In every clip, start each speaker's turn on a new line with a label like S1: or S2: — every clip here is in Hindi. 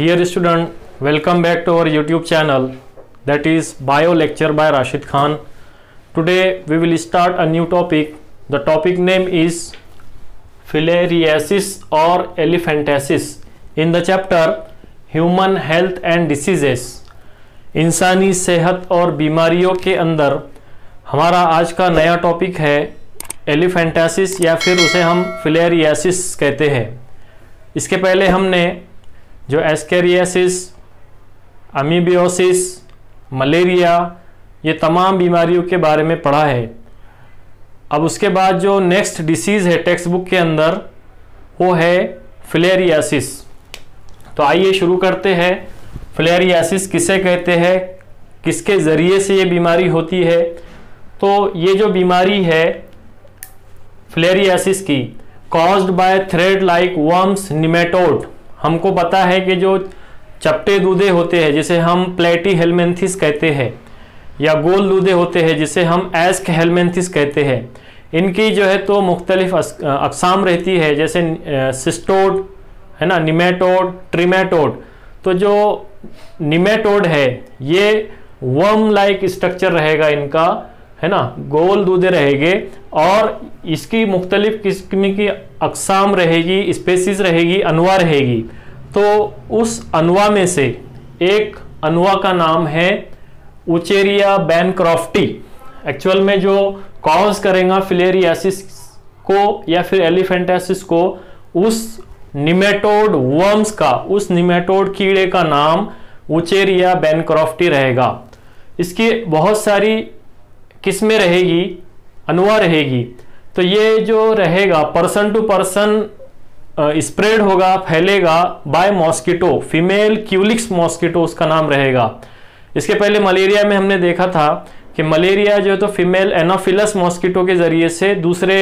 S1: Dear student, welcome back to our YouTube channel, that is Bio Lecture by Rashid Khan. Today we will start a new topic. The topic name is filariasis or elephantiasis in the chapter Human Health and Diseases. इंसानी सेहत और बीमारियों के अंदर हमारा आज का नया टॉपिक है एलिफेंटासिस या फिर उसे हम फिलेरियासिस कहते हैं। इसके पहले हमने जो एस्केरियासिस, अमीबियोसिस, मलेरिया, ये तमाम बीमारियों के बारे में पढ़ा है। अब उसके बाद जो नेक्स्ट डिसीज़ है टेक्स्ट बुक के अंदर वो है फिलेरियासिस। तो आइए शुरू करते हैं। फिलेरियासिस किसे कहते हैं, किसके ज़रिए से ये बीमारी होती है। तो ये जो बीमारी है फिलेरियासिस की, caused by thread like worms nematode. हमको पता है कि जो चपटे दूधे होते हैं जिसे हम प्लेटी हेलमेंथिस कहते हैं, या गोल दूधे होते हैं जिसे हम एस्क हेलमेंथिस कहते हैं, इनकी जो है तो मुख्तलिफ अक़साम रहती है, जैसे सिस्टोड है ना, निमेटोड, ट्रिमेटोड। तो जो निमेटोड है ये वर्म लाइक स्ट्रक्चर रहेगा इनका, है ना, गोल दूधे रहेंगे और इसकी मुख्तलिफ किस्म की अक़साम रहेगी, स्पेसीज रहेगी, अनवा रहेगी। तो उस अनवा में से एक अनवा का नाम है उचेरिया बैनक्रॉफ्टी। एक्चुअल में जो कॉज करेगा फिलेरियासिस को या फिर एलिफेंटासिस को, उस निमेटोड वर्म्स का, उस निमेटोड कीड़े का नाम उचेरिया बैनक्रॉफ्टी रहेगा। इसकी बहुत सारी किस्में रहेगी, अनवा रहेगी। तो ये जो रहेगा पर्सन टू पर्सन स्प्रेड होगा, फैलेगा by mosquito, female Culex mosquito उसका नाम रहेगा। इसके पहले मलेरिया में हमने देखा था कि मलेरिया जो है तो फीमेल एनोफिलस मॉस्किटो के ज़रिए से दूसरे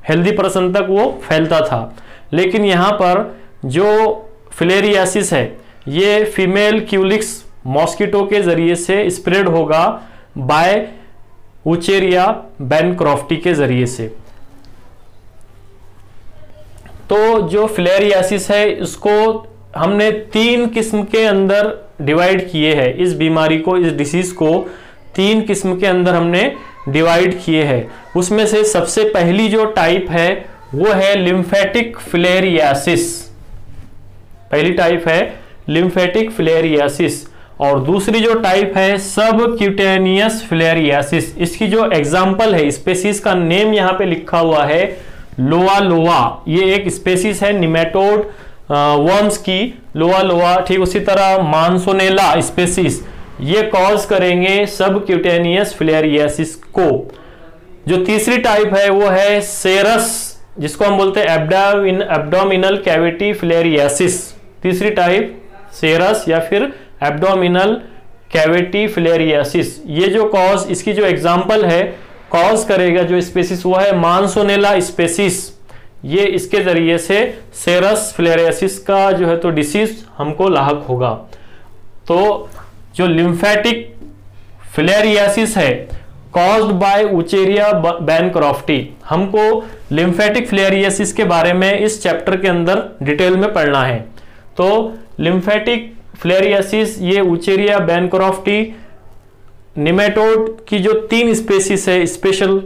S1: हेल्दी पर्सन तक वो फैलता था। लेकिन यहाँ पर जो फिलेरियासिस है ये फीमेल क्यूलिक्स मॉस्किटो के ज़रिए से स्प्रेड होगा बाय उचेरिया बैनक्रॉफ्टी के ज़रिए से। तो जो फिलेरियासिस है इसको हमने 3 किस्म के अंदर डिवाइड किए हैं। इस बीमारी को, इस डिसीज को 3 किस्म के अंदर हमने डिवाइड किए हैं। उसमें से सबसे पहली जो टाइप है वो है लिम्फेटिक फिलेरियासिस। पहली टाइप है लिम्फेटिक फिलेरियासिस और दूसरी जो टाइप है सब क्यूटेनियस फिलेरियासिस। इसकी जो एग्जाम्पल है, स्पेसीज का नेम यहाँ पे लिखा हुआ है लोआ लोआ। ये एक स्पेसीज है निमेटोड वर्म्स की, लोआ लोआ। ठीक उसी तरह मानसोनेला स्पेसीज ये कॉज करेंगे सब क्यूटेनियस फिलेरियासिस को। जो तीसरी टाइप है वो है सेरस, जिसको हम बोलते हैं एब्डोमिनल कैविटी फिलेरियासिस। तीसरी टाइप सेरस या फिर एब्डोमिनल कैविटी फिलेरियासिस। ये जो कॉज, इसकी जो एग्जाम्पल है कॉज करेगा जो स्पेसिस वो है मानसोनेला स्पेसिस। ये इसके जरिए से सेरस फिलेरियासिस का जो है तो डिसीज हमको लाहक होगा। तो जो लिम्फेटिक फिलेरियासिस है कॉज्ड बाय उचेरिया बैनक्रॉफ्टी, हमको लिम्फेटिक फिलेरियासिस के बारे में इस चैप्टर के अंदर डिटेल में पढ़ना है। तो लिम्फेटिक फिलेरियासिस ये उचेरिया बैनक्रॉफ्टी निमेटोड की जो 3 स्पेसीज है स्पेशल,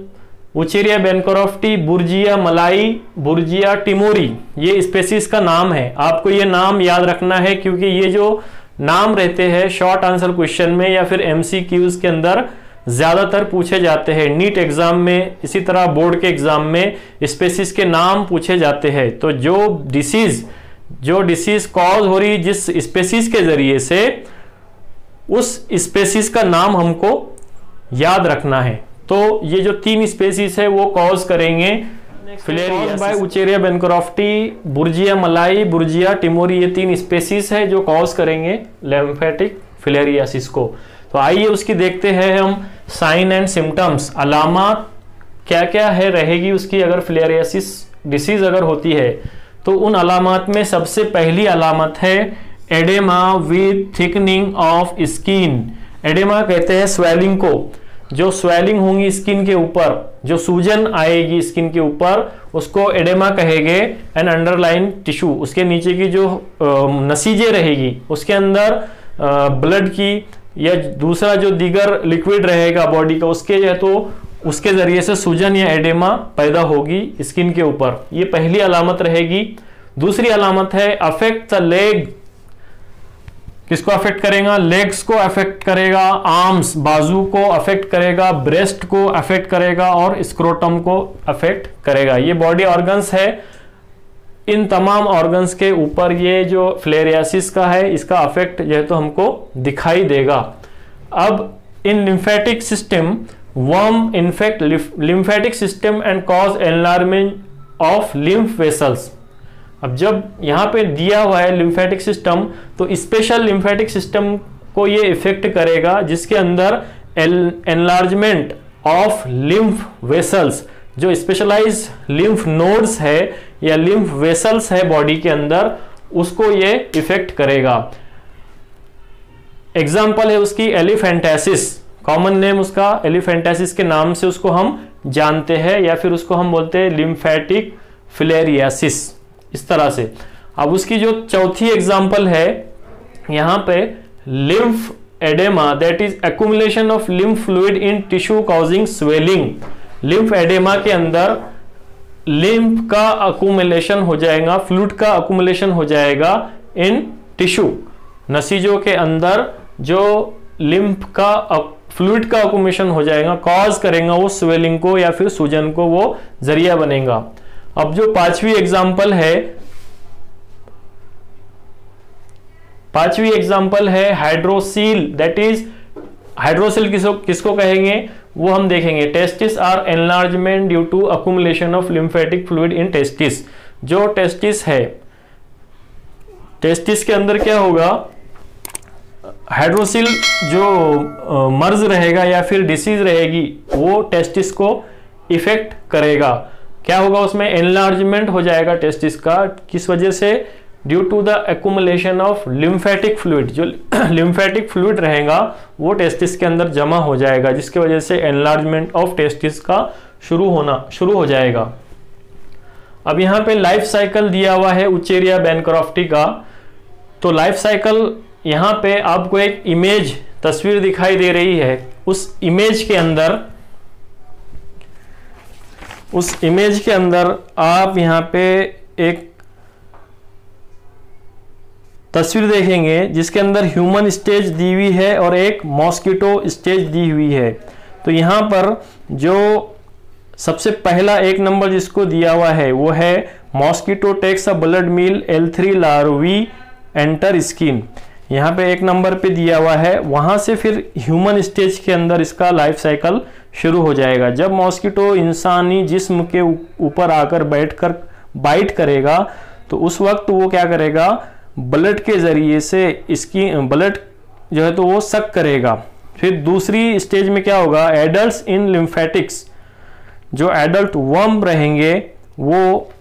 S1: उचेरिया बैनक्रॉफ्टी, बुर्जिया मलाई, बुर्जिया टिमोरी, ये स्पेसीज का नाम है। आपको ये नाम याद रखना है क्योंकि ये जो नाम रहते हैं शॉर्ट आंसर क्वेश्चन में या फिर एमसीक्यूज के अंदर ज़्यादातर पूछे जाते हैं। नीट एग्जाम में, इसी तरह बोर्ड के एग्जाम में स्पेसीज के नाम पूछे जाते हैं। तो जो डिसीज कॉज हो रही जिस स्पेसीज के जरिए से, उस स्पेसीज का नाम हमको याद रखना है। तो ये जो 3 स्पेसीज है वो कॉज करेंगे फिलेरियासिस बाय उचेरिया बैनक्रॉफ्टी, बुर्जिया मलाई, बुर्जिया टिमोरी, ये 3 स्पेसीज है जो कॉज करेंगे लिम्फेटिक फिलेरियासिस को। तो आइए उसकी देखते हैं हम साइन एंड सिम्टम्स, अलामत क्या क्या है रहेगी उसकी अगर फिलेरियासिस डिसीज अगर होती है। तो उन अलामत में सबसे पहली अलामत है oedema with thickening of skin. Oedema कहते हैं स्वेलिंग को। जो स्वेलिंग होंगी स्किन के ऊपर, जो सूजन आएगी स्किन के ऊपर, उसको एडेमा कहेंगे। एंड अंडरलाइन टिश्यू, उसके नीचे की जो नसीजे रहेगी उसके अंदर ब्लड की या दूसरा जो दीगर लिक्विड रहेगा बॉडी का उसके या तो उसके जरिए से सूजन या एडेमा पैदा होगी स्किन के ऊपर। ये पहली अलामत रहेगी। दूसरी अलामत है अफेक्ट द लेग। किसको अफेक्ट करेगा? लेग्स को अफेक्ट करेगा, आर्म्स बाजू को अफेक्ट करेगा, ब्रेस्ट को अफेक्ट करेगा और स्क्रोटम को अफेक्ट करेगा। ये बॉडी ऑर्गन्स है। इन तमाम ऑर्गन्स के ऊपर ये जो फ्लेरियासिस का है इसका अफेक्ट जो है तो हमको दिखाई देगा। अब इन lymphatic system worm infect lymphatic system and cause enlargement of lymph vessels. अब जब यहाँ पे दिया हुआ है लिम्फेटिक सिस्टम, तो स्पेशल लिम्फेटिक सिस्टम को ये इफेक्ट करेगा जिसके अंदर एनलार्जमेंट ऑफ लिम्फ वेसल्स, जो स्पेशलाइज लिम्फ नोड्स है या लिम्फ वेसल्स है बॉडी के अंदर, उसको ये इफेक्ट करेगा। एग्जाम्पल है उसकी एलिफेंटासिस, कॉमन नेम उसका एलिफेंटासिस के नाम से उसको हम जानते हैं, या फिर उसको हम बोलते हैं लिम्फेटिक फिलेरियासिस, इस तरह से। अब उसकी जो चौथी एग्जाम्पल है यहाँ पे lymph oedema, that is accumulation of lymph fluid in tissue causing swelling. Lymph oedema के अंदर लिम्फ का अकुमुलेशन हो जाएगा, फ्लूइड का अकुमुलेशन हो जाएगा इन टिश्यू, नसीजों के अंदर जो लिम्फ का फ्लूइड का अकुमुलेशन हो जाएगा, कॉज करेगा वो स्वेलिंग को या फिर सूजन को, वो जरिया बनेगा। अब जो पांचवी एग्जाम्पल है हाइड्रोसील, दैट इज हाइड्रोसील किसको कहेंगे वो हम देखेंगे। Testis are enlargement due to accumulation of lymphatic fluid in testis. जो टेस्टिस है, टेस्टिस के अंदर क्या होगा, हाइड्रोसील जो मर्ज रहेगा या फिर डिसीज रहेगी वो टेस्टिस को इफेक्ट करेगा। क्या होगा उसमें? एनलार्जमेंट हो जाएगा टेस्टिस का। किस वजह से? Due to the accumulation of lymphatic fluid. जो लिम्फेटिक फ्लूइड रहेगा वो टेस्टिस के अंदर जमा हो जाएगा, जिसकी वजह से एनलार्जमेंट ऑफ टेस्टिस का शुरू हो जाएगा। अब यहाँ पे लाइफ साइकिल दिया हुआ है उचेरिया बैनक्रॉफ्टी का। तो लाइफ साइकिल यहाँ पे आपको एक इमेज तस्वीर दिखाई दे रही है। उस इमेज के अंदर आप यहाँ पे एक तस्वीर देखेंगे जिसके अंदर ह्यूमन स्टेज दी हुई है और एक मॉस्किटो स्टेज दी हुई है। तो यहाँ पर जो सबसे पहला एक नंबर जिसको दिया हुआ है वो है mosquito takes a blood meal L3 larvae enter skin. यहाँ पे एक नंबर पे दिया हुआ है। वहां से फिर ह्यूमन स्टेज के अंदर इसका लाइफ साइकिल शुरू हो जाएगा। जब मॉस्किटो इंसानी जिस्म के ऊपर आकर बैठकर बाइट करेगा तो उस वक्त वो क्या करेगा, ब्लड के जरिए से इसकी ब्लड जो है तो वो सक करेगा। फिर दूसरी स्टेज में क्या होगा, एडल्ट्स इन लिम्फेटिक्स, जो एडल्ट वर्म रहेंगे वो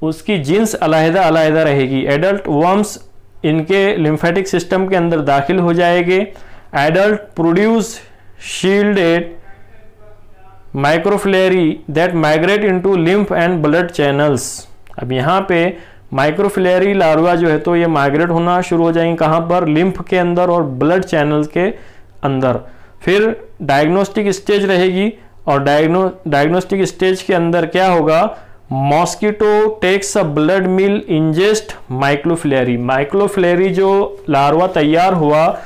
S1: उसकी जीन्स अलग-अलग रहेगी। एडल्ट वर्म्स इनके लिम्फेटिक सिस्टम के अंदर दाखिल हो जाएंगे। Adult produce sheathed microfilariae that migrate into lymph and blood channels. अब यहाँ पे माइक्रोफ्लेरी लार्वा जो है तो ये माइग्रेट होना शुरू हो जाएंगे कहाँ पर, लिम्फ के अंदर और ब्लड चैनल के अंदर। फिर डायग्नोस्टिक स्टेज रहेगी और डायग्नोस्टिक स्टेज के अंदर क्या होगा, mosquito takes a blood meal ingest microfilariae. Microfilariae जो लार्वा तैयार हुआ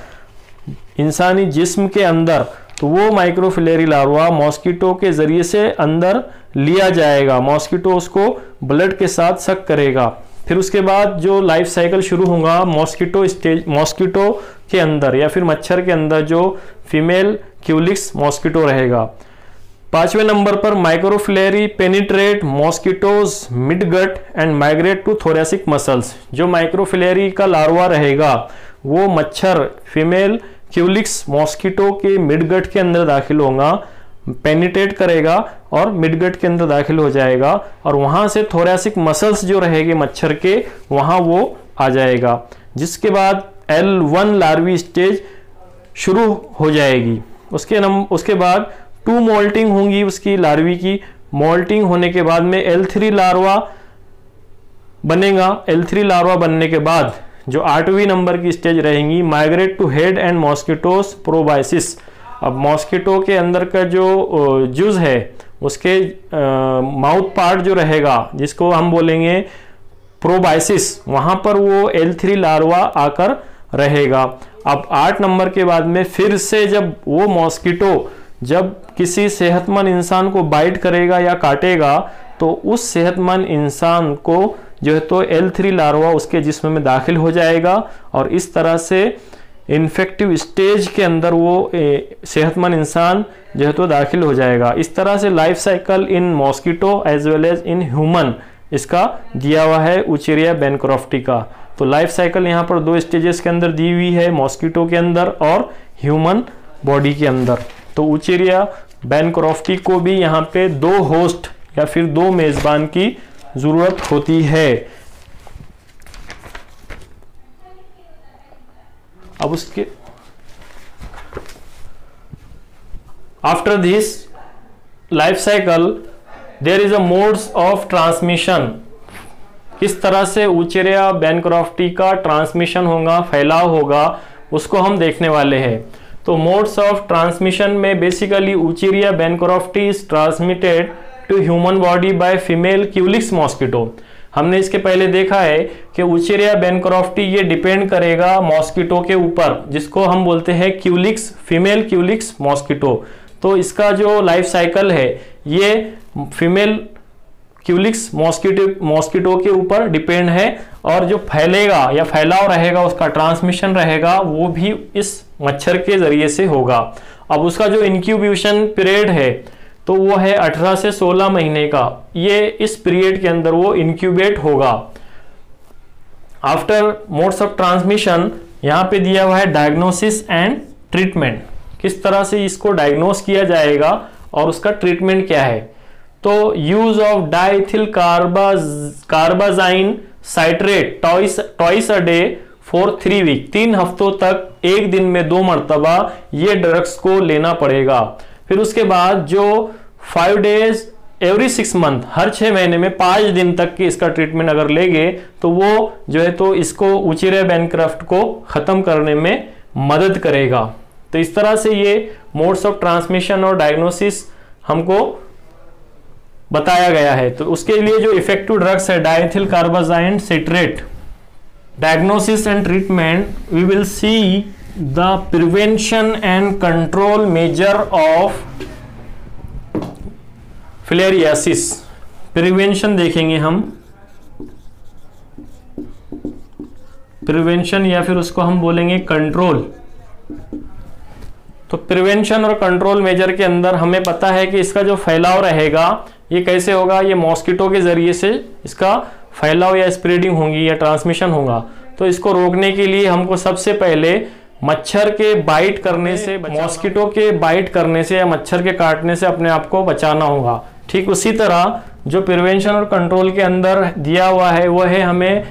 S1: इंसानी जिस्म के अंदर, तो वो माइक्रोफ्लेरी लार्वा मॉस्किटो के जरिए से अंदर लिया जाएगा। मॉस्किटो उसको ब्लड के साथ सक करेगा। फिर उसके बाद जो लाइफ साइकिल शुरू होगा मॉस्किटो के अंदर या फिर मच्छर के अंदर जो फीमेल क्यूलिक्स मॉस्किटो रहेगा। पांचवें नंबर पर microfilariae penetrate mosquito's midgut and migrate to thoracic muscles. जो माइक्रोफ्लेरी का लार्वा रहेगा वो मच्छर फीमेल क्यूलिक्स मॉस्किटो के मिडगट के अंदर दाखिल होगा, पेनिट्रेट करेगा और मिडगट के अंदर दाखिल हो जाएगा और वहां से थोरेसिक मसल्स जो रहेंगे मच्छर के वहां वो आ जाएगा, जिसके बाद L1 लार्वी स्टेज शुरू हो जाएगी। उसके बाद 2 मोल्टिंग होंगी उसकी लार्वी की। मोल्टिंग होने के बाद में L3 लार्वा बनेगा। L3 लार्वा बनने के बाद जो 8वीं नंबर की स्टेज रहेंगी, migrate to head and mosquito's proboscis. अब मॉस्किटो के अंदर का जो जूस है उसके माउथ पार्ट जो रहेगा, जिसको हम बोलेंगे प्रोबाइसिस, वहां पर वो L3 लार्वा आकर रहेगा। अब 8 नंबर के बाद में फिर से जब वो मॉस्किटो जब किसी सेहतमंद इंसान को बाइट करेगा या काटेगा, तो उस सेहतमंद इंसान को जो है तो L3 लार्वा उसके जिस्म में दाखिल हो जाएगा और इस तरह से इन्फेक्टिव स्टेज के अंदर वो सेहतमंद इंसान जो है तो दाखिल हो जाएगा। इस तरह से life cycle in mosquito as well as in human इसका दिया हुआ है उचेरिया बैनक्रॉफ्टी का। तो लाइफ साइकिल यहाँ पर 2 स्टेजेस के अंदर दी हुई है, मॉस्किटो के अंदर और ह्यूमन बॉडी के अंदर। तो उचेरिया बैनक्रॉफ्टी को भी यहाँ पे 2 होस्ट या फिर 2 मेजबान की जरूरत होती है। अब उसके after this life cycle there is a modes of transmission. किस तरह से उचेरिया बैनक्रॉफ्टी का ट्रांसमिशन होगा, फैलाव होगा, उसको हम देखने वाले हैं। तो मोड्स ऑफ ट्रांसमिशन में basically Wuchereria bancrofti is transmitted to human body by female Culex mosquito. हमने इसके पहले देखा है कि उचेरिया बैनक्रॉफ्टी ये डिपेंड करेगा मॉस्किटो के ऊपर, जिसको हम बोलते हैं क्यूलिक्स, फीमेल क्यूलिक्स मॉस्किटो। तो इसका जो लाइफ साइकिल है ये फीमेल क्यूलिक्स मॉस्किटो के ऊपर डिपेंड है और जो फैलेगा या फैलाव रहेगा, उसका ट्रांसमिशन रहेगा, वो भी इस मच्छर के जरिए से होगा। अब उसका जो इंक्यूबेशन पीरियड है तो वो है 18 से 16 महीने का। ये इस पीरियड के अंदर वो इंक्यूबेट होगा। आफ्टर मोड्स ऑफ ट्रांसमिशन यहाँ पे दिया हुआ है डायग्नोसिस एंड ट्रीटमेंट। किस तरह से इसको डायग्नोस किया जाएगा और उसका ट्रीटमेंट क्या है। तो use of diethylcarbamazine citrate twice a day for 3 week. 3 हफ्तों तक एक दिन में 2 मरतबा ये ड्रग्स को लेना पड़ेगा। फिर उसके बाद जो 5 डेज एवरी 6 मंथ, हर 6 महीने में 5 दिन तक की इसका ट्रीटमेंट अगर लेंगे तो वो जो है तो इसको उचेरिया बैनक्रॉफ्ट को खत्म करने में मदद करेगा। तो इस तरह से ये मोड्स ऑफ ट्रांसमिशन और डायग्नोसिस हमको बताया गया है। तो उसके लिए जो इफेक्टिव ड्रग्स है diethylcarbamazine citrate. Diagnosis and treatment, we will see the prevention and control measure of filariasis. Prevention देखेंगे हम, प्रिवेंशन या फिर उसको हम बोलेंगे कंट्रोल। तो प्रिवेंशन और कंट्रोल मेजर के अंदर हमें पता है कि इसका जो फैलाव रहेगा ये कैसे होगा, ये मॉस्किटो के जरिए से इसका फैलाव या स्प्रेडिंग होगी या ट्रांसमिशन होगा। तो इसको रोकने के लिए हमको सबसे पहले मच्छर के बाइट करने से, मॉस्किटो के बाइट करने से या मच्छर के काटने से अपने आप को बचाना होगा। ठीक उसी तरह जो प्रिवेंशन और कंट्रोल के अंदर दिया हुआ है वो है हमें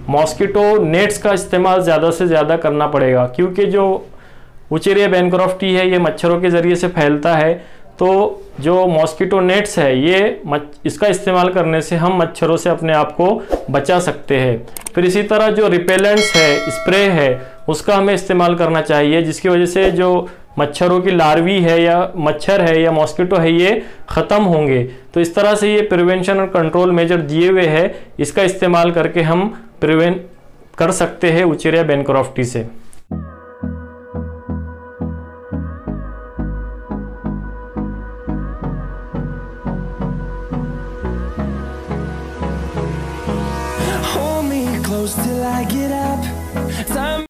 S1: मॉस्किटो नेट्स का इस्तेमाल ज़्यादा से ज़्यादा करना पड़ेगा, क्योंकि जो उचेरिया बैनक्रॉफ्टी है ये मच्छरों के ज़रिए से फैलता है। तो जो मॉस्किटो नेट्स है ये इसका इस्तेमाल करने से हम मच्छरों से अपने आप को बचा सकते हैं। फिर इसी तरह जो रिपेलेंट्स है, स्प्रे है, उसका हमें इस्तेमाल करना चाहिए, जिसकी वजह से जो मच्छरों की लार्वी है या मच्छर है या मॉस्किटो है ये ख़त्म होंगे। तो इस तरह से ये प्रिवेंशन और कंट्रोल मेजर दिए हुए हैं, इसका इस्तेमाल करके हम प्रिवेंट कर सकते हैं उचेरिया बैनक्रॉफ्टी से।
S2: Till I get up. Time